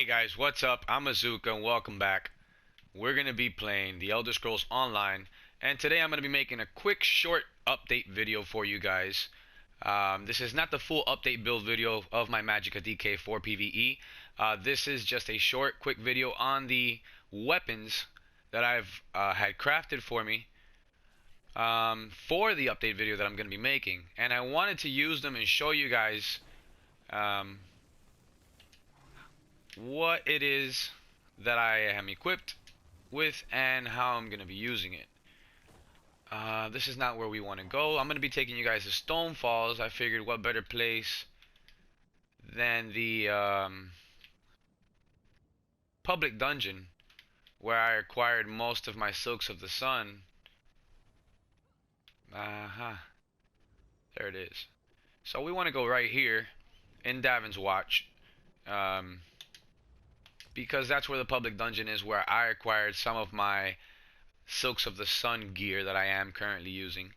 Hey guys, what's up? I'm AZUKA and welcome back. We're going to be playing The Elder Scrolls Online, and today I'm going to be making a quick short update video for you guys. This is not the full update build video of my Magicka DK for PVE. This is just a short quick video on the weapons that I've had crafted for me for the update video that I'm going to be making, and I wanted to use them and show you guys what it is that I am equipped with and how I'm going to be using it. This is not where we want to go. I'm going to be taking you guys to Stone Falls. I figured what better place than the public dungeon where I acquired most of my Silks of the Sun. There it is. So we want to go right here in Davin's Watch. Because that's where the public dungeon is, where I acquired some of my Silks of the Sun gear that I am currently using.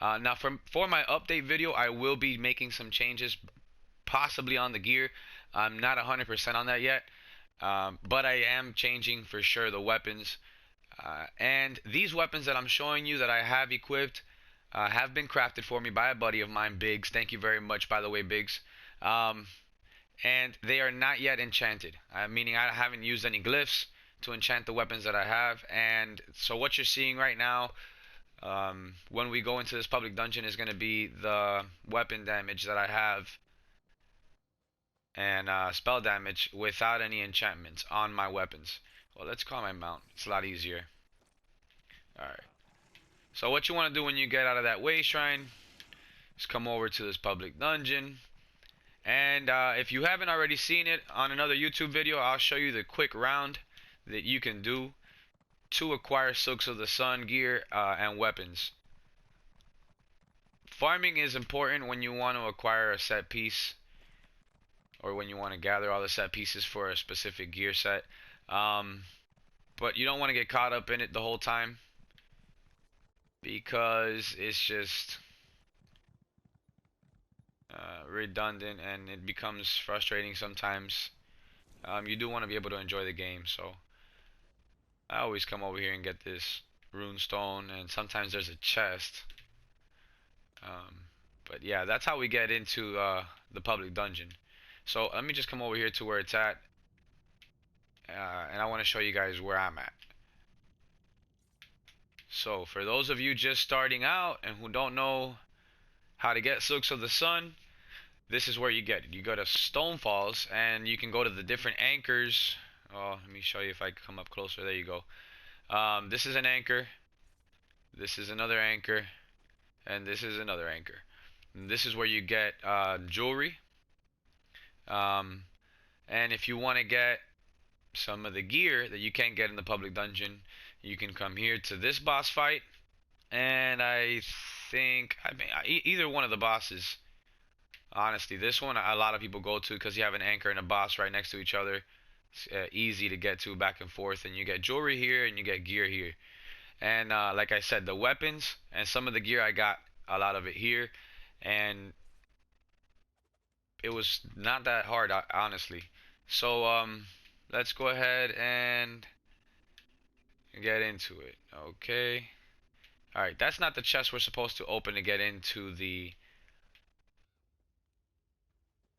Now for my update video, I will be making some changes possibly on the gear. I'm not 100% on that yet, but I am changing for sure the weapons. And these weapons that I'm showing you that I have equipped have been crafted for me by a buddy of mine, Biggs. Thank you very much, by the way, Biggs. And they are not yet enchanted, meaning I haven't used any glyphs to enchant the weapons that I have. And so what you're seeing right now, when we go into this public dungeon, is going to be the weapon damage that I have and spell damage without any enchantments on my weapons. Well, let's call my mount. It's a lot easier. Alright. So what you want to do when you get out of that way shrine is come over to this public dungeon. And if you haven't already seen it on another YouTube video, I'll show you the quick round that you can do to acquire Silks of the Sun gear and weapons. Farming is important when you want to acquire a set piece, or when you want to gather all the set pieces for a specific gear set. But you don't want to get caught up in it the whole time, because it's just redundant and it becomes frustrating sometimes. You do want to be able to enjoy the game, so I always come over here and get this rune stone, and sometimes there's a chest. But yeah, that's how we get into the public dungeon. So let me just come over here to where it's at, and I want to show you guys where I'm at. So for those of you just starting out and who don't know how to get Silks of the Sun, this is where you get it. You go to Stone Falls and you can go to the different anchors. Oh, let me show you if I come up closer. There you go. This is an anchor. This is another anchor. And this is another anchor. And this is where you get jewelry. And if you want to get some of the gear that you can't get in the public dungeon, you can come here to this boss fight. And I think, either one of the bosses. Honestly, this one a lot of people go to because you have an anchor and a boss right next to each other. It's easy to get to back and forth, and you get jewelry here and you get gear here. And like I said, the weapons and some of the gear, I got a lot of it here, and it was not that hard, honestly. So let's go ahead and get into it. Okay. Alright, that's not the chest we're supposed to open to get into the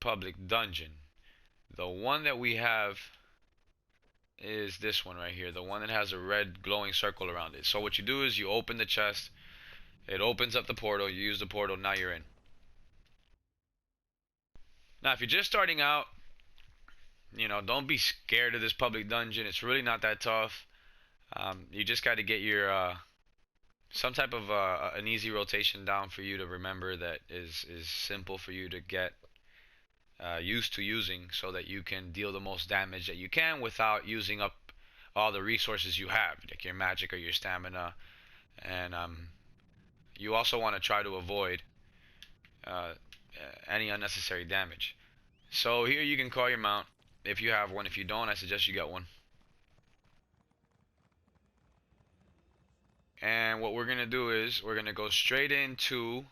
public dungeon. The one that we have is this one right here, the one that has a red glowing circle around it. So what you do is you open the chest, it opens up the portal, you use the portal, now you're in. Now if you're just starting out, you know, don't be scared of this public dungeon. It's really not that tough. You just got to get your some type of an easy rotation down for you to remember, that is simple for you to get used to using, so that you can deal the most damage that you can without using up all the resources you have, like your magic or your stamina. And you also want to try to avoid any unnecessary damage. So here you can call your mount if you have one. If you don't, I suggest you get one. And what we're gonna do is we're gonna go straight into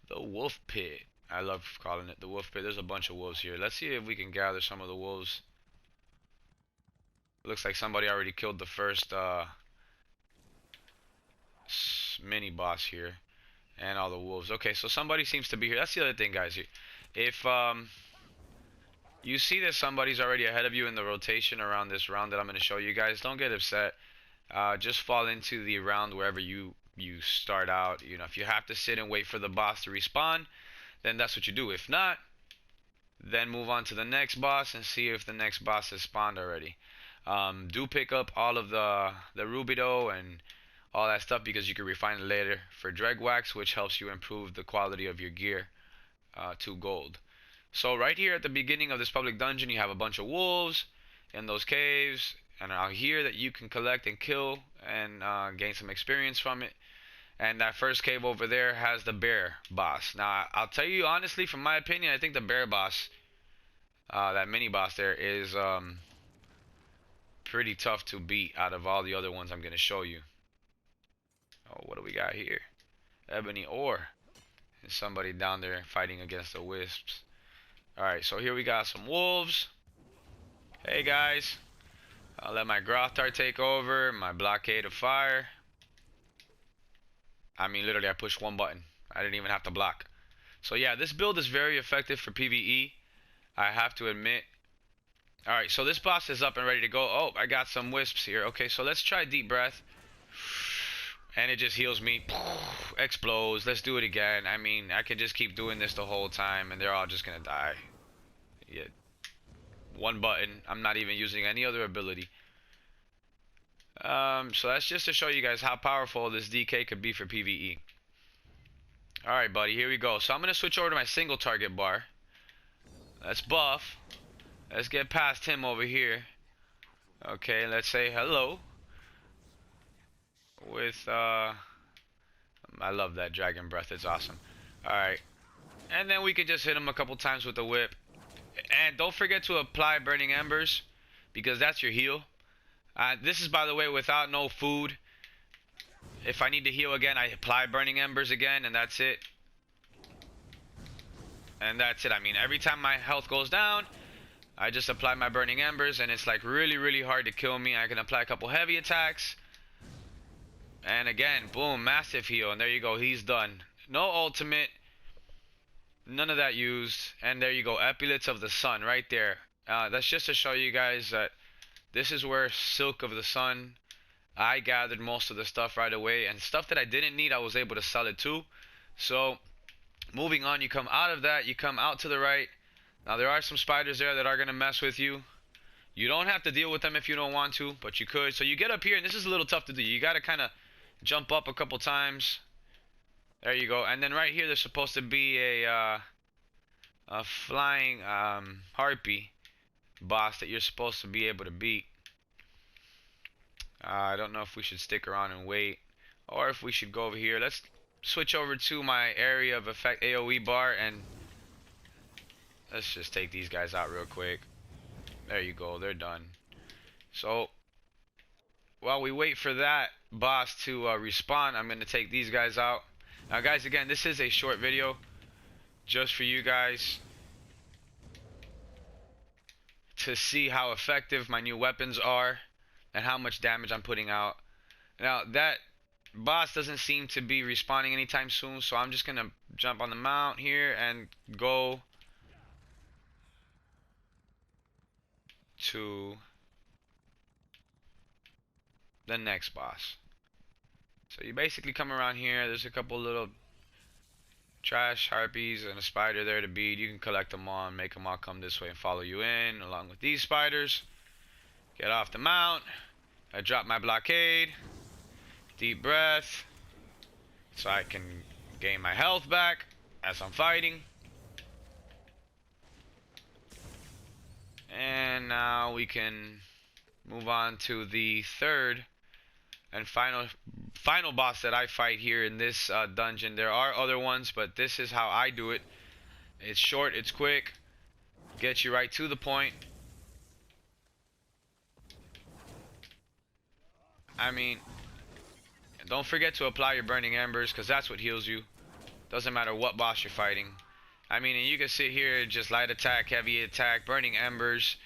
the wolf pit. I love calling it the wolf pit. There's a bunch of wolves here. Let's see if we can gather some of the wolves Looks like somebody already killed the first mini boss here, and all the wolves. Okay, so somebody seems to be here. That's the other thing, guys. If you see that somebody's already ahead of you in the rotation around this round that I'm going to show you guys, don't get upset. Just fall into the round wherever you start out. You know, if you have to sit and wait for the boss to respawn, then that's what you do. If not, then move on to the next boss and see if the next boss has spawned already. Do pick up all of the rubido and all that stuff, because you can refine it later for dreg wax, which helps you improve the quality of your gear to gold. So right here at the beginning of this public dungeon, you have a bunch of wolves in those caves, and out here that you can collect and kill and gain some experience from it. And that first cave over there has the bear boss. Now, I'll tell you honestly, from my opinion, I think the bear boss, that mini boss there, is pretty tough to beat out of all the other ones I'm going to show you. Oh, what do we got here? Ebony ore. There's somebody down there fighting against the wisps. Alright, so here we got some wolves. Hey guys. I'll let my Grottar take over. My blockade of fire. I mean, literally, I pushed one button. I didn't even have to block. So yeah, this build is very effective for PvE, I have to admit. Alright, so this boss is up and ready to go. Oh, I got some wisps here. Okay, so let's try deep breath. And it just heals me. Explodes. Let's do it again. I mean, I could just keep doing this the whole time and they're all just gonna die. Yeah. One button. I'm not even using any other ability. So that's just to show you guys how powerful this DK could be for PvE. Alright, buddy, here we go. So I'm gonna switch over to my single target bar. Let's buff. Let's get past him over here. Okay, let's say hello. With I love that dragon breath, it's awesome. Alright, and then we can just hit him a couple times with the whip, and don't forget to apply burning embers, because that's your heal. This is, by the way, without no food. If I need to heal again, I apply burning embers again, and that's it. And that's it. I mean, every time my health goes down, I just apply my burning embers, and it's like really hard to kill me. I can apply a couple heavy attacks. And again, boom, massive heal, and there you go, he's done. No ultimate, none of that used, and there you go, Epaulets of the Sun right there. That's just to show you guys that this is where Silk of the Sun, I gathered most of the stuff right away, and stuff that I didn't need, I was able to sell it too. So, moving on, you come out of that, you come out to the right. Now there are some spiders there that are going to mess with you. You don't have to deal with them if you don't want to, but you could. So you get up here, and this is a little tough to do. You got to kind of jump up a couple times. There you go. And then right here, there's supposed to be a flying harpy boss that you're supposed to be able to beat. I don't know if we should stick around and wait, or if we should go over here. Let's switch over to my area of effect AoE bar, and let's just take these guys out real quick. There you go, they're done. So while we wait for that boss to respawn, I'm going to take these guys out. Now guys, again, this is a short video just for you guys to see how effective my new weapons are and how much damage I'm putting out. Now that boss doesn't seem to be respawning anytime soon, so I'm just going to jump on the mount here and go to the next boss. So you basically come around here, there's a couple little trash harpies and a spider there to beat. You can collect them all and make them all come this way and follow you in, along with these spiders. Get off the mount. I drop my blockade. Deep breath, so I can gain my health back as I'm fighting. And now we can move on to the third and final boss that I fight here in this dungeon. There are other ones, but this is how I do it. It's short, it's quick, gets you right to the point. I mean, don't forget to apply your burning embers, because that's what heals you. Doesn't matter what boss you're fighting. I mean, and you can sit here, just light attack, heavy attack, burning embers.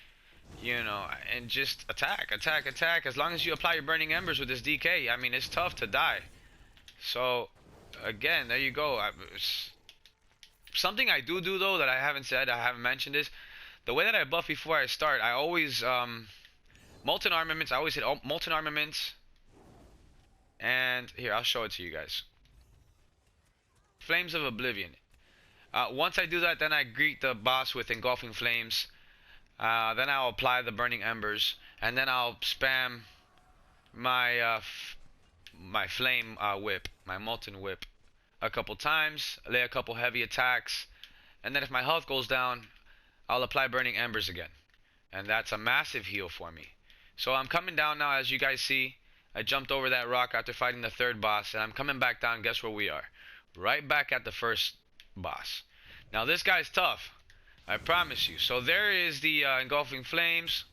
you know, and just attack, attack, attack. As long as you apply your burning embers with this DK, I mean, it's tough to die. So, again, there you go. Something I do though that I haven't said, I haven't mentioned is the way that I buff before I start. I always molten armaments. I always hit molten armaments. And here, I'll show it to you guys. Flames of Oblivion. Once I do that, then I greet the boss with engulfing flames. Then I'll apply the burning embers, and then I'll spam my my flame whip, my molten whip, a couple times. Lay a couple heavy attacks, and then if my health goes down, I'll apply burning embers again, and that's a massive heal for me. So I'm coming down now, as you guys see. I jumped over that rock after fighting the third boss, and I'm coming back down. Guess where we are? Right back at the first boss. Now this guy's tough, I promise you. So there is the engulfing flames,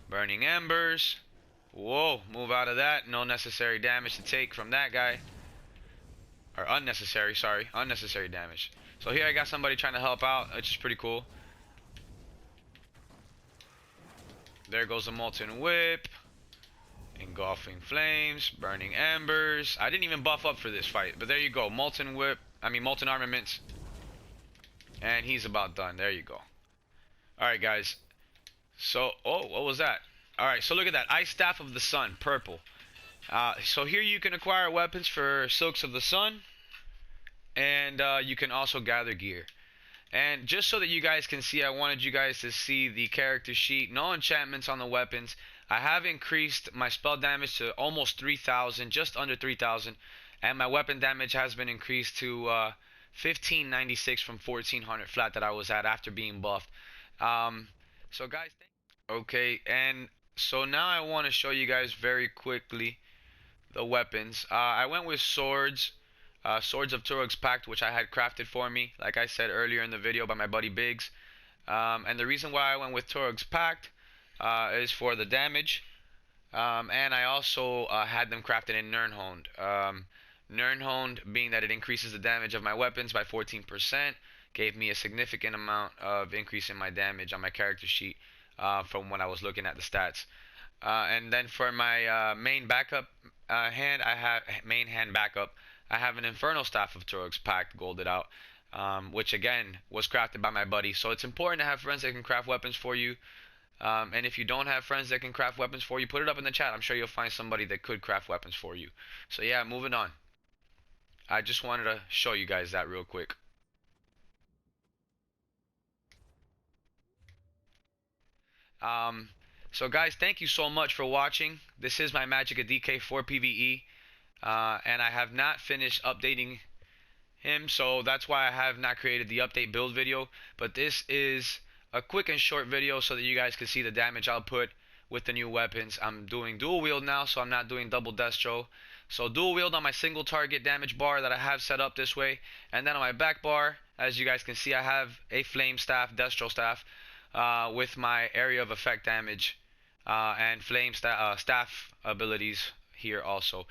burning embers. Whoa, move out of that. No necessary damage to take from that guy. Or unnecessary, sorry, unnecessary damage. So here I got somebody trying to help out, which is pretty cool. There goes the molten whip. Engulfing flames, burning embers. I didn't even buff up for this fight, but there you go. Molten whip, molten armaments. And he's about done. There you go. Alright, guys. So, oh, what was that? Alright, so look at that. Ice Staff of the Sun, purple. So here you can acquire weapons for Silks of the Sun. And you can also gather gear. And just so that you guys can see, I wanted you guys to see the character sheet. No enchantments on the weapons. I have increased my spell damage to almost 3,000, just under 3,000. And my weapon damage has been increased to 1596 from 1400 flat that I was at after being buffed. So guys, okay, and so now I want to show you guys very quickly the weapons. I went with swords. Swords of Turok's Pact, which I had crafted for me, like I said earlier in the video, by my buddy Biggs. And the reason why I went with Turok's Pact is for the damage. And I also had them crafted in Nirnhoned. Nirnhoned, being that it increases the damage of my weapons by 14%, gave me a significant amount of increase in my damage on my character sheet from when I was looking at the stats. And then for my main backup hand, I have an Infernal Staff of Turok's Pact golded out, which again was crafted by my buddy. So it's important to have friends that can craft weapons for you. And if you don't have friends that can craft weapons for you, put it up in the chat. I'm sure you'll find somebody that could craft weapons for you. So yeah, moving on. I just wanted to show you guys that real quick. So guys, thank you so much for watching. This is my Magicka DK for PVE. And I have not finished updating him, so that's why I have not created the update build video. But this is a quick and short video so that you guys can see the damage output with the new weapons. I'm doing dual wield now, so I'm not doing double destro. So dual wield on my single target damage bar that I have set up this way, and then on my back bar, as you guys can see, I have a flame staff, destro staff, with my area of effect damage and flame staff abilities here also.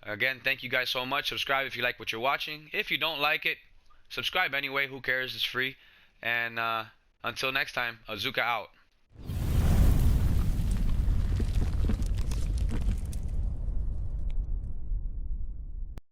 Again, thank you guys so much. Subscribe if you like what you're watching. If you don't like it, subscribe anyway. Who cares? It's free. And until next time, AZUKA out.